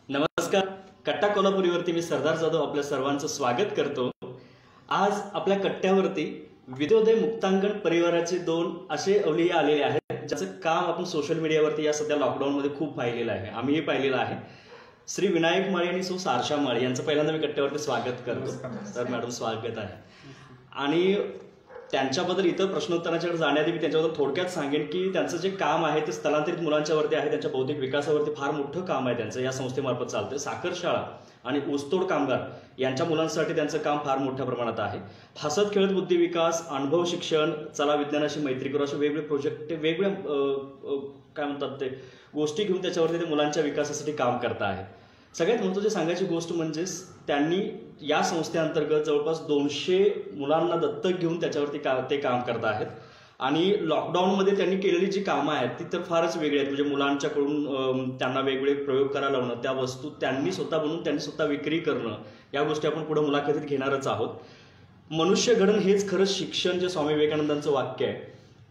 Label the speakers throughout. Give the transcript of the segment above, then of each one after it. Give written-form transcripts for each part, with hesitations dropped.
Speaker 1: नमस्कार. कट्टा कोल्हापुरीवरती मी सरदार जाधव आपल्या सर्वांचं स्वागत करतो. आज आपल्या कट्ट्यावरती विद्योदय मुक्तांगण परिवाराचे दोन असे अवलिया आलेले आहेत ज्याचं काम आपण सोशल मीडियावरती या सध्या लॉकडाऊनमध्ये खूप पाहिलेलं आहे. आम्हीही पाहिलेलं आहे. श्री विनायक माळी आणि सौ सारशा माळी यांचं पहिल्यांदा मी कट्ट्यावरती स्वागत करतो. तर मॅडम स्वागत आहे. आणि त्यांच्याबद्दल इतर प्रश्नोत्तरांच्याकडे जाण्याआधी मी त्यांच्याबद्दल थोडक्यात सांगेन की त्यांचं जे काम आहे ते स्थलांतरित मुलांच्यावरती आहे. त्यांच्या बौद्धिक विकासावरती फार मोठं काम आहे त्यांचं. या संस्थेमार्फत चालतं. साखर शाळा आणि ऊसतोड कामगार यांच्या मुलांसाठी त्यांचं काम फार मोठ्या प्रमाणात आहे. हसत खेळत बुद्धी विकास, अनुभव शिक्षण, चला विज्ञानाशी मैत्री करू असे वेगवेगळे प्रोजेक्ट, वेगवेगळ्या काय म्हणतात ते गोष्टी घेऊन त्याच्यावरती ते मुलांच्या विकासासाठी काम करत आहे. सगळ्यात महत्त्वाची सांगायची गोष्ट म्हणजे त्यांनी या संस्थेअंतर्गत जवळपास 200 मुलांना दत्तक घेऊन त्याच्यावरती ते काम करत आहेत. आणि लॉकडाऊनमध्ये त्यांनी केलेली जी कामं आहेत ती तर फारच वेगळी आहेत. म्हणजे मुलांच्याकडून त्यांना वेगवेगळे प्रयोग करायला लावणं, त्या वस्तू त्यांनी स्वतः बनवून त्यांनी स्वतः विक्री करणं, या गोष्टी आपण पुढे मुलाखतीत घेणारच आहोत. मनुष्य घडण हेच खरं शिक्षण, जे स्वामी विवेकानंदांचं वाक्य आहे,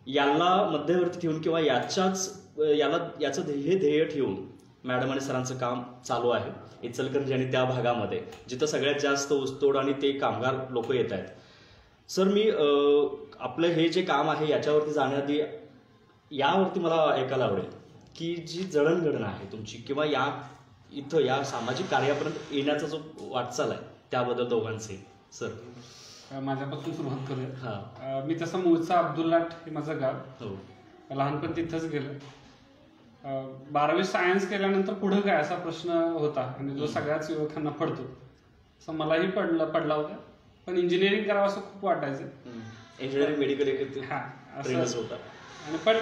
Speaker 1: याला मध्यवर्ती ठेवून किंवा याचं ध्येय ठेवून मॅडम आणि सरांचं काम चालू आहे इचलकरंजी आणि त्या भागामध्ये जिथं सगळ्यात जास्त ऊसतोड आणि ते कामगार लोक येत आहेत. सर, मी आपलं हे जे काम आहे याच्यावरती जाण्याआधी यावरती मला ऐकायला आवडेल की जी जडणघडण आहे तुमची किंवा या सामाजिक कार्यापर्यंत येण्याचा जो वाटचाल आहे त्याबद्दल दोघांचे. सर,
Speaker 2: माझ्यापासून सुरुवात करूया. मी तसं मूळचा अब्दुल्लाट हे माझं गाव.
Speaker 1: हो.
Speaker 2: लहानपण तिथंच गेलं. 12वी सायन्स केल्यानंतर पुढं काय असा प्रश्न होता आणि जो सगळ्याच युवकांना पडतो. असं मलाही पडला होता. पण इंजिनिअरिंग करावं असं खूप वाटायचं.
Speaker 1: इंजिनिअरिंग मेडिकल
Speaker 2: होता. आणि पण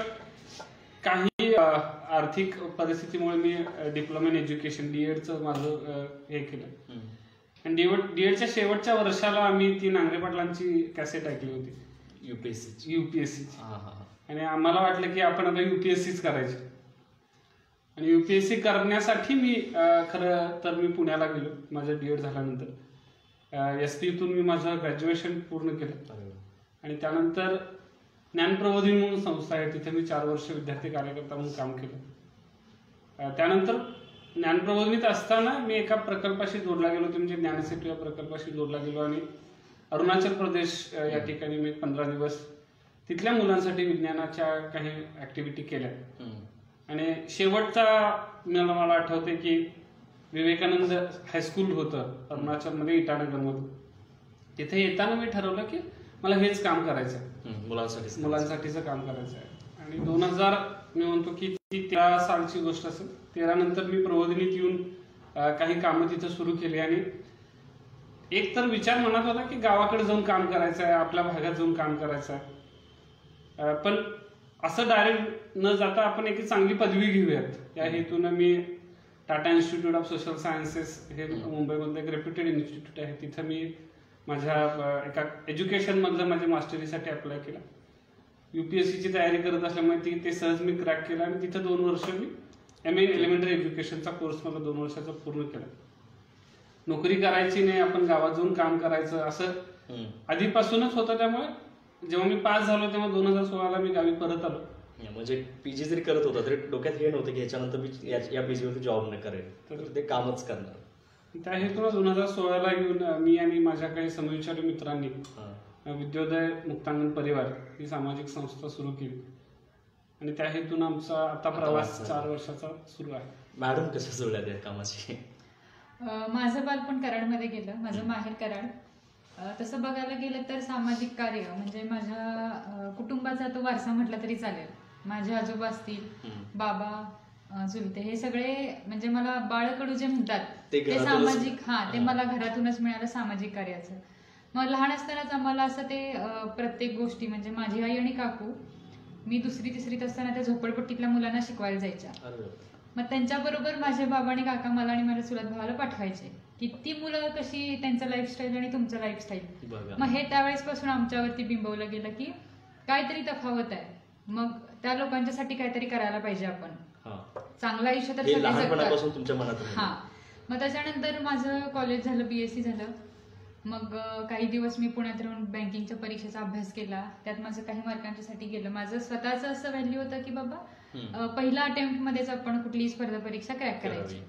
Speaker 2: काही आर्थिक परिस्थितीमुळे मी डिप्लोमा इन एज्युकेशन डीएडचं माझं हे केलं. आणि डीएडच्या शेवटच्या वर्षाला आम्ही ती नांगरे पाटलांची कॅसेट ऐकली होती, युपीएससी. आणि आम्हाला वाटलं की आपण आता युपीएससीच करायची. आणि युपीएससी करण्यासाठी मी खरं तर मी पुण्याला गेलो. माझं डीएड झाल्यानंतर एसपीतून मी माझं ग्रॅज्युएशन पूर्ण केलं. आणि त्यानंतर ज्ञानप्रबोधिनी म्हणून संस्था आहे, तिथे मी 4 वर्ष विद्यार्थी कार्यकर्ता म्हणून काम केलं. त्यानंतर ज्ञानप्रबोधिनीत असताना मी एका प्रकल्पाशी जोडला गेलो, ते म्हणजे ज्ञानसेतू या प्रकल्पाशी जोडला गेलो. आणि अरुणाचल प्रदेश या ठिकाणी मी 15 दिवस तिथल्या मुलांसाठी विज्ञानाच्या काही ऍक्टिव्हिटी केल्या. आणि शेवटचा मला आठवते की विवेकानंद हायस्कूल होतं अरुणाचलमध्ये, इटानगरमध्ये. तिथे येताना मी ठरवलं की मला हेच काम करायचं आहे, मुलांसाठीचं काम करायचं आहे. आणि 2000 मी म्हणतो की ती 13 सालची गोष्ट असेल. 13 नंतर मी प्रबोधिनीत येऊन काही कामं तिथं सुरू केली. आणि एक तर विचार मनात होता की गावाकडे जाऊन काम करायचं आहे, आपल्या भागात जाऊन काम करायचं आहे. पण असं डायरेक्ट न जाता आपण एक चांगली पदवी घेऊयात या हेतून मी Tata Institute of Social Sciences हे मुंबईमधलं एक रेप्युटेड इन्स्टिट्यूट आहे, तिथं मी माझ्या एका एज्युकेशनमधलं माझ्या मास्टरीसाठी अप्लाय केला. युपीएससीची तयारी करत असल्यामुळे ते सहज मी क्रॅक केला. आणि तिथं 2 वर्ष मी MA एलिमेंटरी एज्युकेशनचा कोर्स मला 2 वर्षाचा पूर्ण केला. नोकरी करायची नाही, आपण गावात जाऊन काम करायचं असं आधीपासूनच होतं. त्यामुळे जेव्हा मी पास झालो तेव्हा 2016ला मी गावी परत आलो.
Speaker 1: म्हणजे पीजी जरी करत होता तरी डोक्यात हे नव्हतं की ह्याच्यानंतर मी या पीजीवरती जॉब न करेल, तर ते कामच करणार.
Speaker 2: त्या हेतून 2016ला येऊन मी आणि माझ्या काही समविचारी मित्रांनी विद्योदय मुक्तांगण परिवार ही सामाजिक संस्था सुरू केली. आणि त्या हेतून आमचा आता प्रवास 4 वर्षाचा सुरू आहे.
Speaker 1: मॅडम कशा जुळल्या त्या कामाशी?
Speaker 3: माझं बालपण कराडमध्ये गेलं, माझं माहेर कराड. तसं बघायला गेलं तर सामाजिक कार्य म्हणजे माझ्या कुटुंबाचा तो वारसा म्हटला तरी चालेल. माझे आजोबा असतील, बाबा, चुलते, हे सगळे म्हणजे मला बाळकडू जे म्हणतात ते सामाजिक, ते मला घरातूनच मिळालं सामाजिक कार्याचं. मग लहान असतानाच आम्हाला असं ते प्रत्येक गोष्टी म्हणजे माझी आई आणि काकू, मी 2री-3रीत असताना त्या झोपडपट्टीतल्या मुलांना शिकवायला जायच्या. मग त्यांच्याबरोबर माझे बाबा आणि काका मला आणि माझ्या चुलत भावाला पाठवायचे की ती मुलं कशी, त्यांचं लाईफस्टाईल आणि तुमचं लाईफस्टाईल. मग हे त्यावेळेसपासून आमच्यावरती बिंबवलं गेलं की काहीतरी तफावत आहे, मग त्या लोकांच्यासाठी काहीतरी करायला पाहिजे आपण. चांगलं आयुष्य तर सगळे जगतात. मग त्याच्यानंतर माझं कॉलेज झालं, BSc झालं. मग काही दिवस मी पुण्यात राहून बँकिंगच्या परीक्षेचा अभ्यास केला. त्यात माझं काही मार्कांच्यासाठी गेलं. माझं स्वतःचं असं व्हॅल्यू होतं की बाबा पहिल्या अटेम्प्ट मध्येच आपण कुठलीही स्पर्धा परीक्षा क्रॅक करायची.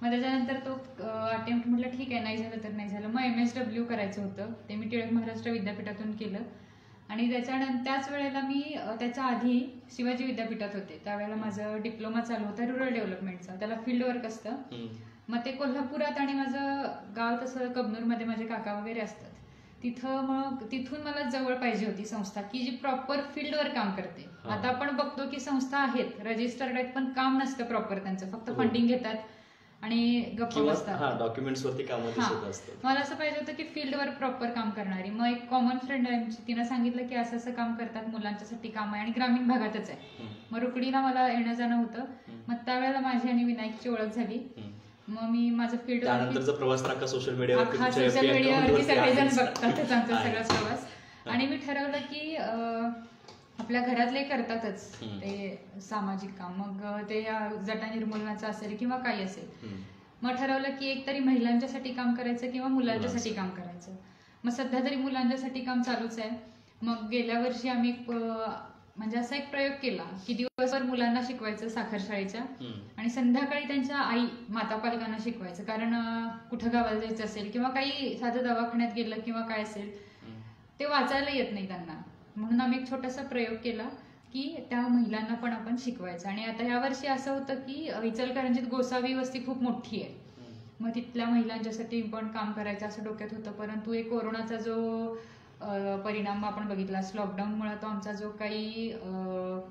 Speaker 3: मग त्याच्यानंतर तो अटेम्प्ट म्हटलं ठीक आहे, नाही झालं तर नाही झालं. मग MSW करायचं होतं, ते मी टिळक महाराष्ट्र विद्यापीठातून केलं. आणि त्याच वेळेला मी त्याच्या आधी शिवाजी विद्यापीठात होते, त्यावेळेला माझं डिप्लोमा चालू होता रुरल डेव्हलपमेंटचा, त्याला फील्ड वर्क असतं. मग ते कोल्हापुरात आणि माझं गाव तसं कबनूरमध्ये माझे काका वगैरे असतात तिथं. मग तिथून मला जवळ पाहिजे होती संस्था की जी प्रॉपर फील्डवर काम करते. आता आपण बघतो की संस्था आहेत रजिस्टर्ड आहेत पण काम नसतं प्रॉपर त्यांचं, फक्त फंडिंग घेतात आणि गप्प बसतात,
Speaker 1: डॉक्युमेंट्स वरती काम असतात.
Speaker 3: मला असं पाहिजे होतं की फील्डवर प्रॉपर काम करणारी. मग एक कॉमन फ्रेंड आहे आमची, तिनं सांगितलं की असं असं काम करतात, मुलांच्यासाठी काम आहे आणि ग्रामीण भागातच आहे. मग रुकडीला मला येणं जाणं होतं. मग त्यावेळेला माझी आणि विनायकची ओळख झाली. मग मी माझं फील्ड
Speaker 1: प्रवास सोशल मीडियावरती
Speaker 3: सगळेजण बघतातच आमचा सगळा प्रवास. आणि मी ठरवलं की आपल्या घरातले करतातच ते सामाजिक काम, मग ते जटा निर्मूलनाचं असेल किंवा काही असेल. मग ठरवलं की एक तरी महिलांच्यासाठी काम करायचं किंवा मुलांच्यासाठी काम करायचं. मग सध्या तरी मुलांच्यासाठी काम चालूच आहे. मग गेल्या वर्षी आम्ही म्हणजे असा एक प्रयोग केला की दिवसभर मुलांना शिकवायचं साखर शाळेच्या आणि संध्याकाळी त्यांच्या आई माता पालकांना शिकवायचं. कारण कुठं गावाला जायचं असेल किंवा काही साधं दवाखान्यात गेलं किंवा काय असेल ते वाचायला येत नाही त्यांना, म्हणून आम्ही एक छोटासा प्रयोग केला की त्या महिलांना पण आपण शिकवायचं. आणि आता ह्या वर्षी असं होतं की इचलकरंजीत गोसावी वस्ती खूप मोठी आहे, मग तिथल्या महिलांच्यासाठी पण काम करायचं असं डोक्यात होतं. परंतु एक कोरोनाचा जो परिणाम आपण बघितला, लॉकडाऊनमुळे तो आमचा जो काही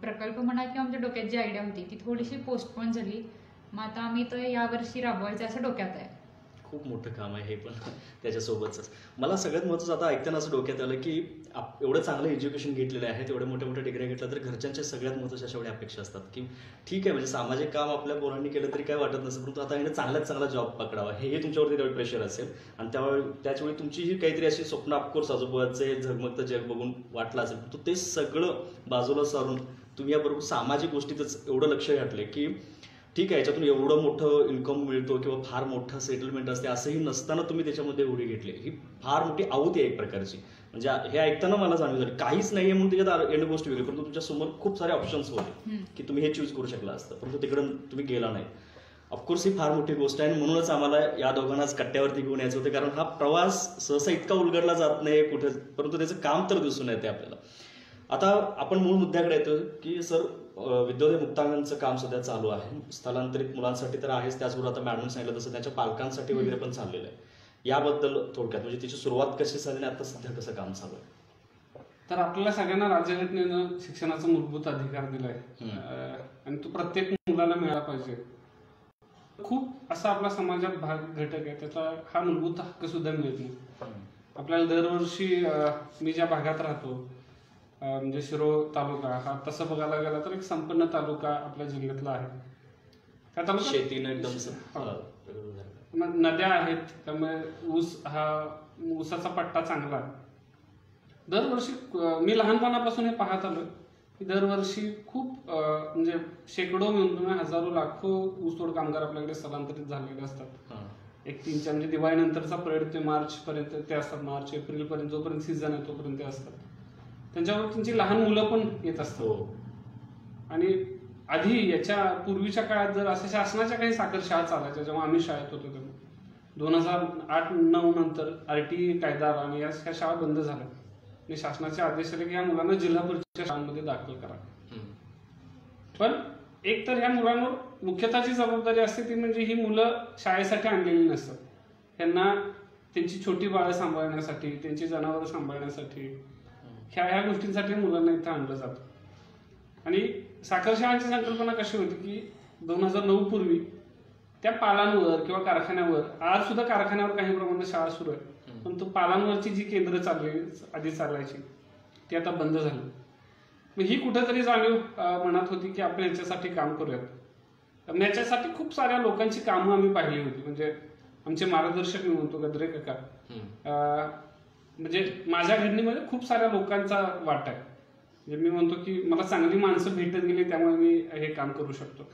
Speaker 3: प्रकल्प म्हणा किंवा आमच्या डोक्यात जी आयडिया होती ती थोडीशी पोस्टपोन झाली. मग आता आम्ही तर यावर्षी राबवायचं असं डोक्यात आहे.
Speaker 1: खूप मोठं काम आहे हे पण त्याच्यासोबतच. मला सगळ्यात महत्त्वाचं आता ऐकताना असं डोक्यात आलं की एवढं चांगलं एज्युकेशन घेतलेलं आहे, एवढ्या मोठ्या मोठ्या डिग्री घेतल्या तर घरच्यांच्या सगळ्यात महत्त्वाच्या अशा एवढ्या अपेक्षा असतात की ठीक आहे म्हणजे सामाजिक काम आपल्या पोरांनी केलं तरी काय वाटत नसेल, परंतु आता चांगल्यात चांगला जॉब पकडावा हे तुमच्यावरती तेवढं प्रेशर असेल. आणि त्याचवेळी तुमची जी काहीतरी अशी स्वप्न ऑफकोर्स आजोबाचे झगमगतं जग बघून वाटलं असेल, परंतु ते सगळं बाजूला सारून तुम्ही याबरोबर सामाजिक गोष्टीतच एवढं लक्ष घातलंय की ठीक आहे याच्यातून एवढं मोठं इन्कम मिळतो किंवा फार मोठं सेटलमेंट असते असंही नसताना तुम्ही त्याच्यामध्ये उडी घेतली, ही फार मोठी आवती आहे एक प्रकारची. म्हणजे हे ऐकताना मला जाणीव झाली काहीच नाहीये म्हणून त्याच्यात येणं गोष्ट वेगळी, परंतु तुमच्या समोर खूप सारे ऑप्शन्स होते की तुम्ही हे चूज करू शकला असतं, परंतु तिकडं तुम्ही गेला नाही. ऑफकोर्स ही फार मोठी गोष्ट आहे आणि म्हणूनच आम्हाला या दोघांनाच कट्ट्यावरती घेऊन यायचं होतं, कारण हा प्रवास सहसा इतका उलगडला जात नाही कुठे, परंतु त्याचं काम तर दिसून येते आपल्याला. आता आपण मूळ मुद्द्याकडे येतो की सर विद्योदय मुक्तांगणचं काम सध्या चालू आहे, स्थलांतरित मुलांसाठी तर आहेच, त्याचबरोबर आता मॅडम सांगितलं तसं त्यांच्या पालकांसाठी वगैरे पण चाललेलं आहे. याबद्दल थोडक्यात म्हणजे त्याची सुरुवात कशी झाली आणि आता सध्या कसं काम चालू आहे?
Speaker 2: तर आपल्याला सगळ्यांना राज्यघटनेनं शिक्षणाचा मूलभूत अधिकार दिलाय आणि तो प्रत्येक मुलाला मिळाला पाहिजे. खूप असा आपल्या समाजात भाग घटक आहे त्याचा हा मूलभूत हक्क सुद्धा मिळत नाही. आपल्याला दरवर्षी मी ज्या भागात राहतो म्हणजे शिरोळ तालुका हा तसं बघायला गेला तर एक संपन्न तालुका आपल्या जिल्ह्यातला आहे. त्या तालुक्यात
Speaker 1: शेतीनं एकदम
Speaker 2: नद्या आहेत, त्यामुळे ऊसाचा पट्टा चांगला. दरवर्षी मी लहानपणापासून हे पाहत आलो की दरवर्षी खूप म्हणजे शेकडो म्हणून हजारो लाखो ऊसतोड कामगार आपल्याकडे स्थलांतरित झालेले असतात. एक 3-4 म्हणजे दिवाळीनंतरचा पिरियड ते मार्च पर्यंत ते असतात, मार्च एप्रिल पर्यंत जोपर्यंत सीझन आहे तोपर्यंत ते असतात. त्यांच्यावर त्यांची लहान मुलं पण येत असतात. आणि आधी याच्या पूर्वीच्या काळात जर अशा शासनाच्या काही साखर शाळा चालायच्या जेव्हा आम्ही शाळेत होतो तेव्हा 2008-9 नंतर RTI कायदा आला आणि या शाळा बंद झाल्या आणि शासनाचे आदेश आले की या मुलांना जिल्हा परिषद शाळांमध्ये दाखल करा. पण एक तर ह्या मुलांवर मुख्यतःची जबाबदारी असते ती म्हणजे ही मुलं शाळेसाठी आणलेली नसतात. त्यांना त्यांची छोटी बाळं सांभाळण्यासाठी, त्यांची जनावरं सांभाळण्यासाठी ह्या गोष्टींसाठी मुलांना इथं आणलं जातं. आणि साखर शाळांची संकल्पना कशी होती की 2009 पूर्वी त्या पालांवर किंवा कारखान्यावर, आज सुद्धा कारखान्यावर काही प्रमाणात शाळा सुरू आहे, पण तो पालांवरची जी केंद्र आधी चालायची ती आता बंद झाली. मग ही कुठेतरी जाणीव मनात होती की आपण याच्यासाठी काम करूयात. याच्यासाठी खूप साऱ्या लोकांची कामं आम्ही पाहिली होती. म्हणजे आमचे मार्गदर्शक मी म्हणतो गद्रे काका, म्हणजे माझ्या घडणीमध्ये खूप साऱ्या लोकांचा वाटा आहे. म्हणजे मी म्हणतो की मला चांगली माणसं भेटत गेली त्यामुळे मी हे काम करू शकतो.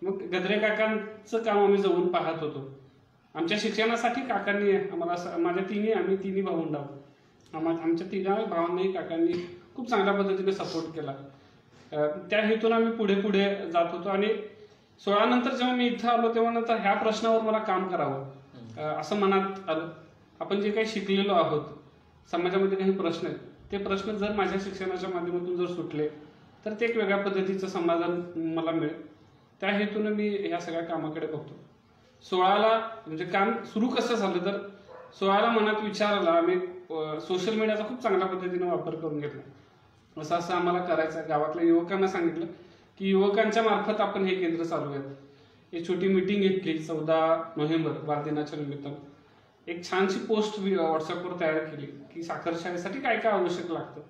Speaker 2: मग गद्रे काकांचं काम आम्ही जवळून पाहत होतो. आमच्या शिक्षणासाठी काकांनी आम्हाला आम्ही तिन्ही भावंड आहोत, आमच्या 3 भावांनाही काकांनी खूप चांगल्या पद्धतीने सपोर्ट केला. त्या हेतून आम्ही पुढे जात होतो. आणि 16 नंतर जेव्हा मी इथं आलो तेव्हा नंतर ह्या प्रश्नावर मला काम करावं असं मनात आलं. आपण जे काही शिकलेलो आहोत, समाजामध्ये काही प्रश्न आहेत, ते प्रश्न जर माझ्या शिक्षणाच्या माध्यमातून जर सुटले तर ते एक वेगळ्या पद्धतीचं समाधान मला मिळेल. त्या हेतून मी ह्या सगळ्या कामाकडे बघतो. 16ला म्हणजे काम सुरू कसं झालं तर 16ला मनात विचार आला. आम्ही सोशल मीडियाचा खूप चांगल्या पद्धतीने वापर करून घेतला. असं असं आम्हाला करायचं आहे. गावातल्या युवकांना सांगितलं की युवकांच्या मार्फत आपण हे केंद्र चालूयात. एक छोटी मीटिंग घेतली 14 नोव्हेंबर बालदिनाच्या निमित्तानं. एक छानशी पोस्ट व्हॉट्सअपवर तयार केली की साखर शाळेसाठी काय काय आवश्यक लागतं,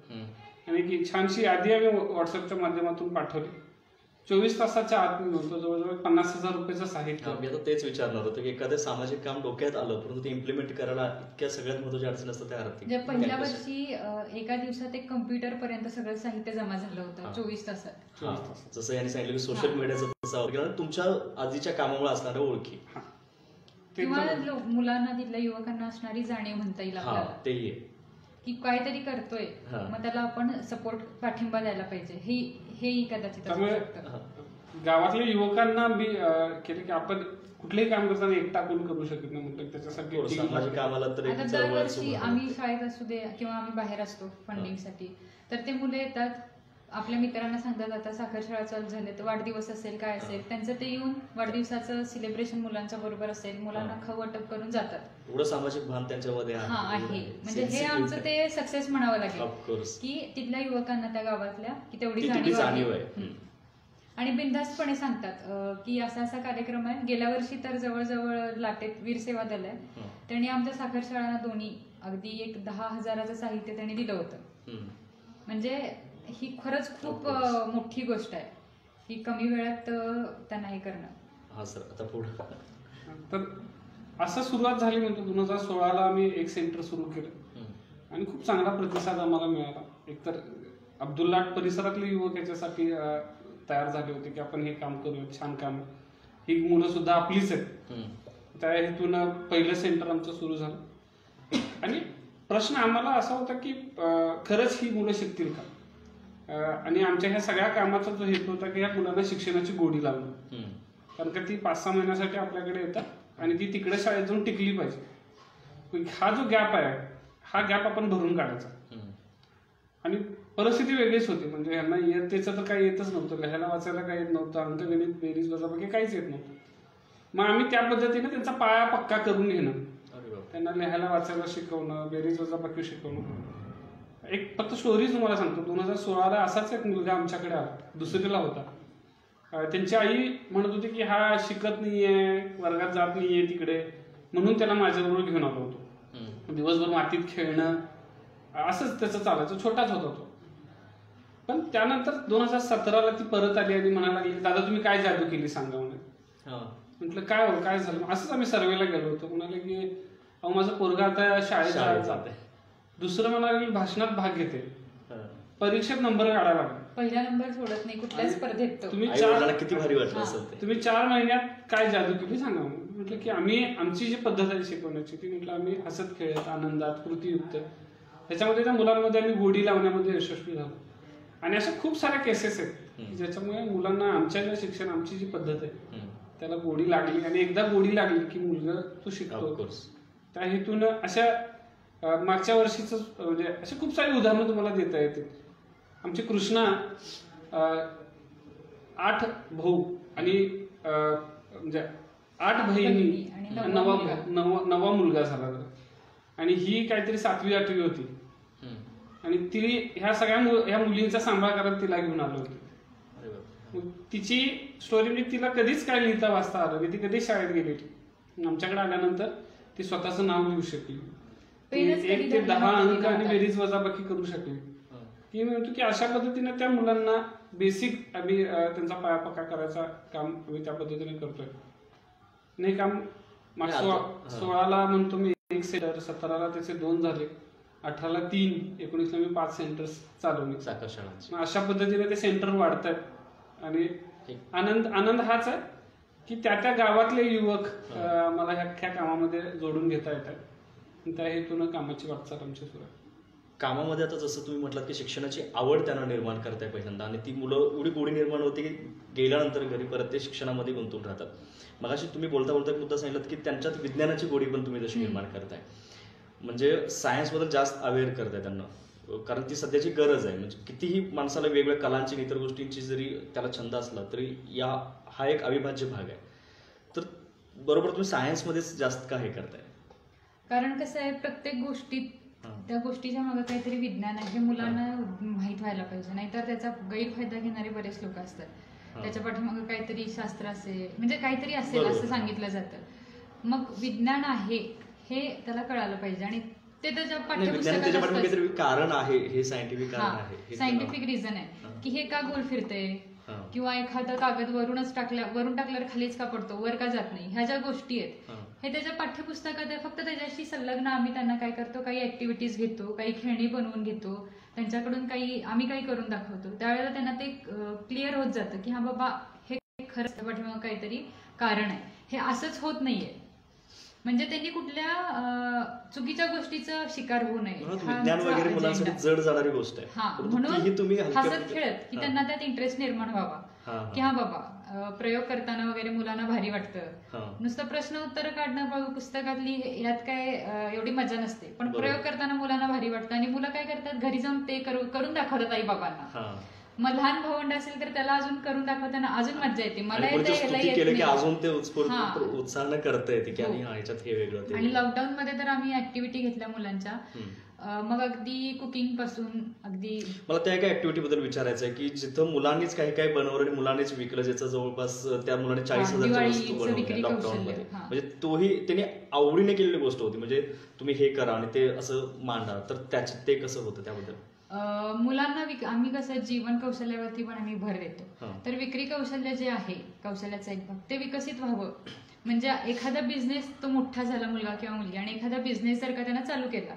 Speaker 2: आणि एक छानशी यादी आम्ही व्हॉट्सअपच्या माध्यमातून पाठवली. 24 तासाच्या आत मी म्हणतो जवळजवळ 50,000 रुपयाचं साहित्य.
Speaker 1: मी आता तेच विचारणार होतं की एखादं सामाजिक काम डोक्यात आलं परंतु ते इम्प्लिमेंट करायला इतक्या सगळ्यात महत्त्वाची अडचण असतं त्या आर्थिक.
Speaker 3: म्हणजे पहिल्या वर्षी एका दिवसात एक कम्प्युटर पर्यंत सगळं साहित्य जमा झालं होतं 24 तासात.
Speaker 1: जसं यांनी सांगितलं की सोशल मीडियाचा तसा वापर तुमच्या आधीच्या कामामुळे असणाऱ्या ओळखी
Speaker 3: किंवा मुलांना तिथल्या युवकांना असणारी जाणीव म्हणता येईल आपल्याला,
Speaker 1: तेही
Speaker 3: की काहीतरी करतोय मग त्याला आपण सपोर्ट पाठिंबा द्यायला पाहिजे. हेही कदाचित
Speaker 2: गावातल्या युवकांना मी केलं की आपण कुठलंही काम करताना एकटा कोण करू शकत नाही. म्हटलं त्याच्यासाठी
Speaker 1: सामाजिक कामाला तर
Speaker 3: आता दरवर्षी आम्ही शाळेत असू दे किंवा आम्ही बाहेर असतो फंडिंगसाठी, तर ते मुलं येतात, आपल्या मित्रांना सांगतात आता साखर शाळा चालू झाले तर वाढदिवस असेल काय असेल त्यांचं, ते येऊन वाढदिवसाचं सेलिब्रेशन मुलांच्या बरोबर असेल, मुलांना खाऊ वाटप करून जातात.
Speaker 1: एवढं सामाजिक भान त्यांच्यामध्ये
Speaker 3: आहे. म्हणजे हे आमचं ते सक्सेस म्हणावं लागेल की तिथल्या युवकांना त्या गावातल्या की तेवढी जाणीव आहे आणि बिनधास्तपणे सांगतात की असा असा कार्यक्रम आहे. गेल्या वर्षी तर जवळजवळ लाटेत वीर सेवा दल आहे, त्यांनी आमच्या साखर शाळांना दोन्ही अगदी एक 10,000चं साहित्य त्यांनी दिलं होतं. म्हणजे ही खरंच खूप मोठी गोष्ट आहे की कमी वेळात त्यांना हे करणं.
Speaker 1: हा सर, आता पुढे
Speaker 2: तर असं सुरुवात झाली. म्हणतो 2016ला आम्ही एक सेंटर सुरू केलं आणि खूप चांगला प्रतिसाद आम्हाला मिळाला. एकतर अब्दुल्लाट परिसरातले युवक याच्यासाठी तयार झाले होते की आपण हे काम करूया, छान काम, ही मुलं सुद्धा आपलीच आहेत. त्या हेतून पहिलं सेंटर आमचं सुरू झालं आणि प्रश्न आम्हाला असा होता की खरंच ही मुलं शिकतील का, आणि आमच्या ह्या सगळ्या कामाचा जो हेतू होता की ह्या मुलांना शिक्षणाची गोडी लावणं. कारण का ती 5-6 महिन्यासाठी आपल्याकडे येतात आणि ती तिकडे शाळेत जाऊन टिकली पाहिजे. हा जो गॅप आहे हा गॅप आपण भरून काढायचा. आणि परिस्थिती वेगळीच होती. म्हणजे ह्यांना येतेचं तर काही येतच नव्हतं, लिहायला वाचायला काही येत नव्हतं, अंकगणित बेरीज वजाबाकी काहीच येत नव्हतं. मग आम्ही त्या पद्धतीने त्यांचा पाया पक्का करून घेणं, त्यांना लिहायला वाचायला शिकवणं, बेरीज वजाबाकी शिकवणं. एक फक्त स्टोरी तुम्हाला सांगतो. 2016ला असाच एक मुलगा आमच्याकडे आला, दुसरीला होता. त्यांची आई म्हणत होती की हा शिकत नाहीये, वर्गात जात नाहीये तिकडे, म्हणून त्याला माझ्याबरोबर घेऊन आलो होतो. दिवसभर मातीत खेळणं असंच त्याचं चालायचं. छोटाच होता तो. पण त्यानंतर 2017ला ती परत आली आणि म्हणायला लागली दादा तुम्ही काय जादू केली सांगा म्हणे. म्हटलं काय हो काय झालं. असंच आम्ही सर्वेला गेलो होतो. म्हणाले की अहो माझं पोरगा आता शाळेत जाते. दुसरं म्हणाले भाषणात भाग घेते, परीक्षेत नंबर काढायला लागला,
Speaker 3: पहिला नंबर सोडत नाही कुठल्याच स्पर्धेत.
Speaker 2: तुम्ही
Speaker 1: किती भारी वाटलं असेल ते.
Speaker 2: तुम्ही 4 महिन्यात काय जादू केली सांगा. म्हटलं की आमची जी पद्धत आहे शिकवण्याची ती म्हटलं आम्ही हसत खेळत आनंदात कृतीयुक्त ह्याच्यामध्ये त्या मुलांमध्ये आम्ही गोडी लावण्यामध्ये यशस्वी झालो. आणि अशा खूप साऱ्या केसेस आहेत ज्याच्यामुळे मुलांना आमच्या ज्या शिक्षण आमची जी पद्धत आहे त्याला गोडी लागली. आणि एकदा गोडी लागली की मुलगा तो शिकतो. त्या हेतून अशा मागच्या वर्षीच म्हणजे अशी खूप सारी उदाहरणं तुम्हाला देता येतील. आमची कृष्णा 8 भाऊ आणि म्हणजे 8 बहिणी, 9वा मुलगा झाला. आणि ही काहीतरी 7वी-8वी होती आणि ती ह्या सगळ्या मुलींचा सांभाळ करत तिला घेऊन आलो होती. तिची स्टोरी म्हणजे तिला कधीच काय लिहिता वाचता आलं नाही, ती कधीच शाळेत गेली. आमच्याकडे आल्यानंतर ती स्वतःचं नाव लिहू शकली, 1 ते 10 अंक आणि बेरीज वजाबाकी करू शकली. ती म्हणतो की अशा पद्धतीने त्या मुलांना बेसिक आम्ही त्यांचा पायापक्का करायचा काम आम्ही त्या पद्धतीने करतोय. नाही काम 16ला म्हणतो मी 1 सेंटर, 17ला त्याचे 2 झाले, 18ला 3, 19ला मी 5 सेंटर्स चालवले
Speaker 1: साखर शाळांचे.
Speaker 2: अशा पद्धतीने ते सेंटर वाढत आहेत. आणि आनंद हाच आहे की त्या गावातले युवक मला ह्या कामामध्ये जोडून घेता येतात. त्या हेतून कामाची वाटचाल आमची सुरू आहे.
Speaker 1: कामामध्ये आता जसं तुम्ही म्हटलात की शिक्षणाची आवड त्यांना निर्माण करताय पहिल्यांदा, आणि ती मुलं एवढी गोडी निर्माण होते की गेल्यानंतर घरी परत ते शिक्षणामध्ये गुंतून राहतात. मगाशी तुम्ही बोलता बोलता एक मुद्दा सांगितलं की त्यांच्यात विज्ञानाची गोडी पण तुम्ही तशी निर्माण करताय, म्हणजे सायन्सबद्दल जास्त अवेअर करताय त्यांना, कारण ती सध्याची गरज आहे. म्हणजे कितीही माणसाला वेगवेगळ्या कलांची इतर गोष्टींची जरी त्याला छंद असला तरी हा एक अविभाज्य भाग आहे. तर बरोबर तुम्ही सायन्समध्येच जास्त का हे करताय?
Speaker 3: कारण कसं आहे, प्रत्येक गोष्टीत त्या गोष्टीच्या मागे काहीतरी विज्ञान आहे हे मुलांना माहीत व्हायला पाहिजे, नाहीतर त्याचा गैरफायदा घेणारे बरेच लोक असतात. त्याच्या पाठीमागे काहीतरी शास्त्र असेल, म्हणजे काहीतरी असेल असं सांगितलं जातं. मग विज्ञान आहे हे त्याला कळायला पाहिजे, आणि ते त्याच्या
Speaker 1: पाठ्यपुस्तकात कारण आहे, हे सायंटिफिक कारण आहे,
Speaker 3: सायंटिफिक रिझन आहे की हे का गोल फिरते, किंवा एखादं कागद वरून टाकल्यावर खालीच का पडतो, वर का जात नाही, ह्या ज्या गोष्टी आहेत हे त्याच्या पाठ्यपुस्तकात आहे. फक्त त्याच्याशी संलग्न आम्ही त्यांना काय करतो, काही ऍक्टिव्हिटीज घेतो, काही खेळणी बनवून घेतो, त्यांच्याकडून आम्ही काही करून दाखवतो. त्यावेळेला त्यांना ते क्लिअर होत जातं की हा बाबा हे खरंच पाठीमागं काहीतरी कारण आहे, हे असंच होत नाहीये. म्हणजे त्यांनी कुठल्या चुकीच्या गोष्टीचं शिकार होऊ नये,
Speaker 1: विज्ञान वगैरे मुलांसाठी जड जाणारी गोष्ट आहे.
Speaker 3: म्हणून तुम्ही हसत खेळत की त्यांना त्यात इंटरेस्ट निर्माण व्हावा, की हा बाबा प्रयोग करताना वगैरे मुलांना भारी वाटतं. नुसतं प्रश्न उत्तर काढणं पुस्तकातली यात काय एवढी मजा नसते, पण प्रयोग करताना मुलांना भारी वाटतं, आणि मुलं काय करतात, घरी जाऊन ते करून दाखवतात आई बाबांना. मग लहान भावंड असेल तर त्याला अजून करून दाखवताना अजून मजा येते. मला
Speaker 1: अजून ते उत्साहानं करता येते की ह्याच्यात हे वेगळं.
Speaker 3: आणि लॉकडाऊन मध्ये तर आम्ही ऍक्टिव्हिटी घेतल्या मुलांच्या, मग अगदी कुकिंग पासून अगदी.
Speaker 1: मला त्या एका ऍक्टिव्हिटी बद्दल विचारायचं आहे की जिथं मुलांनीच काही काही बनवलं आणि मुलांनीच विकलं, ज्याचं जवळपास त्या मुलांनी 40,000 वस्तू बनवल्या लॉकडाऊन मध्ये. म्हणजे तोही त्यांनी आवडीने केलेली गोष्ट होती, म्हणजे तुम्ही हे करा आणि ते असं मांडा, तर त्याच्यात ते कसं होतं त्याबद्दल?
Speaker 3: मुलांना आम्ही कसं जीवन कौशल्यावरती पण आम्ही भर देतो. तर विक्री कौशल्य जे आहे, कौशल्याचा एक भाग, ते विकसित व्हावं. म्हणजे एखादा बिझनेस तो मोठा झाला मुलगा किंवा मुलगी, आणि एखादा बिझनेस जर का त्यानं चालू केला